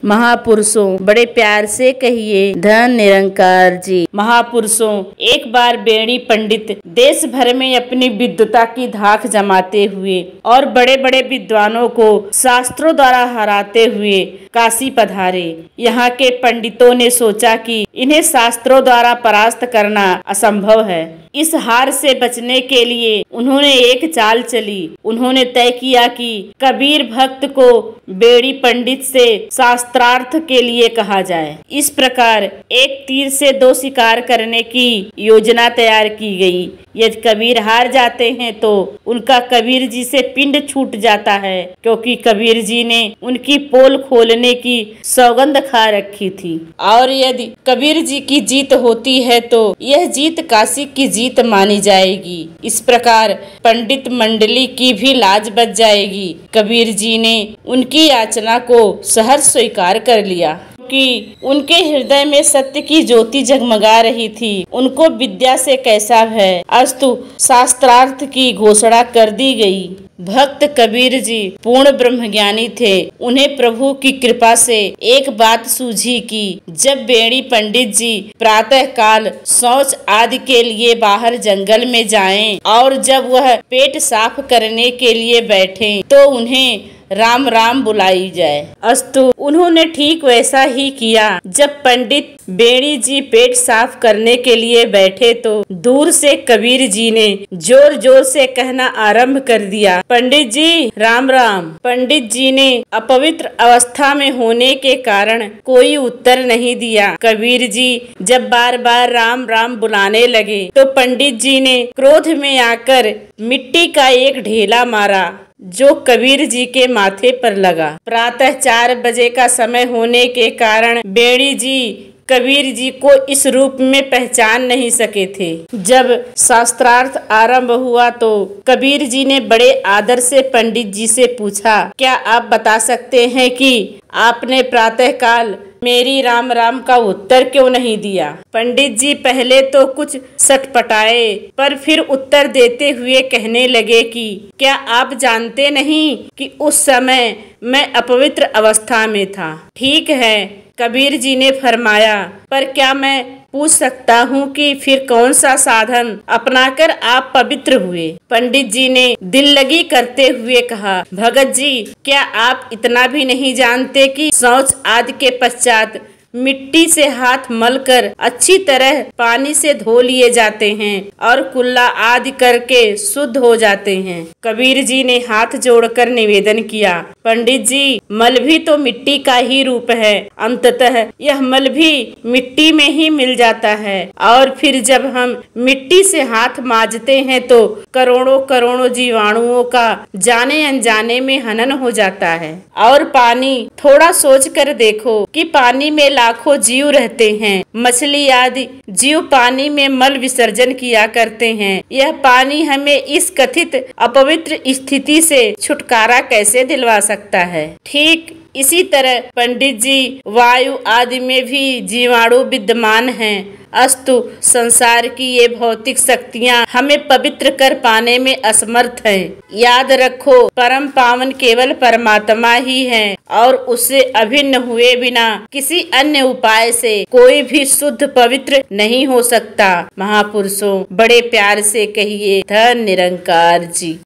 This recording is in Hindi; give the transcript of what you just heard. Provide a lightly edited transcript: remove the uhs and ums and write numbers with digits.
महापुरुषों बड़े प्यार से कहिए धन निरंकार जी। महापुरुषों, एक बार बेड़ी पंडित देश भर में अपनी विद्वता की धाक जमाते हुए और बड़े बड़े विद्वानों को शास्त्रों द्वारा हराते हुए काशी पधारे। यहाँ के पंडितों ने सोचा कि इन्हें शास्त्रों द्वारा परास्त करना असंभव है। इस हार से बचने के लिए उन्होंने एक चाल चली। उन्होंने तय किया कि कबीर भक्त को बेड़ी पंडित से शास्त्रार्थ के लिए कहा जाए। इस प्रकार एक तीर से दो शिकार करने की योजना तैयार की गई। यदि कबीर हार जाते हैं तो उनका कबीर जी से पिंड छूट जाता है, क्योंकि कबीर जी ने उनकी पोल खोलने की सौगंध खा रखी थी। और यदि कबीर जी की जीत होती है तो यह जीत काशी की जीत मानी जाएगी। इस प्रकार पंडित मंडली की भी लाज बच जाएगी। कबीर जी ने उनकी याचना को सहर्ष स्वीकार कर लिया कि उनके हृदय में सत्य की ज्योति जगमगा रही थी। उनको विद्या से कैसा भय, अस्तु शास्त्रार्थ की घोषणा कर दी गई। भक्त कबीर जी पूर्ण ब्रह्मज्ञानी थे। उन्हें प्रभु की कृपा से एक बात सूझी कि जब बेड़ी पंडित जी प्रातः काल शौच आदि के लिए बाहर जंगल में जाएं और जब वह पेट साफ करने के लिए बैठें तो उन्हें राम राम बुलाई जाए। अस्तु उन्होंने ठीक वैसा ही किया। जब पंडित बेड़ी जी पेट साफ करने के लिए बैठे तो दूर से कबीर जी ने जोर जोर से कहना आरंभ कर दिया, पंडित जी राम राम। पंडित जी ने अपवित्र अवस्था में होने के कारण कोई उत्तर नहीं दिया। कबीर जी जब बार बार राम राम बुलाने लगे तो पंडित जी ने क्रोध में आकर मिट्टी का एक ढेला मारा जो कबीर जी के माथे पर लगा। प्रातः 4 बजे का समय होने के कारण बेड़ी जी कबीर जी को इस रूप में पहचान नहीं सके थे। जब शास्त्रार्थ आरंभ हुआ तो कबीर जी ने बड़े आदर से पंडित जी से पूछा, क्या आप बता सकते हैं कि आपने प्रातः काल मेरी राम राम का उत्तर क्यों नहीं दिया? पंडित जी पहले तो कुछ सटपटाए, पर फिर उत्तर देते हुए कहने लगे कि क्या आप जानते नहीं कि उस समय मैं अपवित्र अवस्था में था। ठीक है, कबीर जी ने फरमाया, पर क्या मैं पूछ सकता हूँ कि फिर कौन सा साधन अपनाकर आप पवित्र हुए? पंडित जी ने दिल लगी करते हुए कहा, भगत जी क्या आप इतना भी नहीं जानते कि शौच आदि के पश्चात मिट्टी से हाथ मलकर अच्छी तरह पानी से धो लिए जाते हैं और कुल्ला आदि करके शुद्ध हो जाते हैं। कबीर जी ने हाथ जोड़कर निवेदन किया, पंडित जी मल भी तो मिट्टी का ही रूप है। अंततः यह मल भी मिट्टी में ही मिल जाता है और फिर जब हम मिट्टी से हाथ मांजते हैं तो करोड़ों करोड़ों जीवाणुओं का जाने अनजाने में हनन हो जाता है। और पानी, थोड़ा सोच कर देखो कि पानी में लाखों जीव रहते हैं। मछली आदि जीव पानी में मल विसर्जन किया करते हैं। यह पानी हमें इस कथित अपवित्र स्थिति से छुटकारा कैसे दिलवा सकता है? ठीक इसी तरह पंडित जी वायु आदि में भी जीवाणु विद्यमान हैं। अस्तु संसार की ये भौतिक शक्तियाँ हमें पवित्र कर पाने में असमर्थ हैं। याद रखो, परम पावन केवल परमात्मा ही है और उससे अभिन्न हुए बिना किसी अन्य उपाय से कोई भी शुद्ध पवित्र नहीं हो सकता। महापुरुषों बड़े प्यार से कहिए धन निरंकार जी।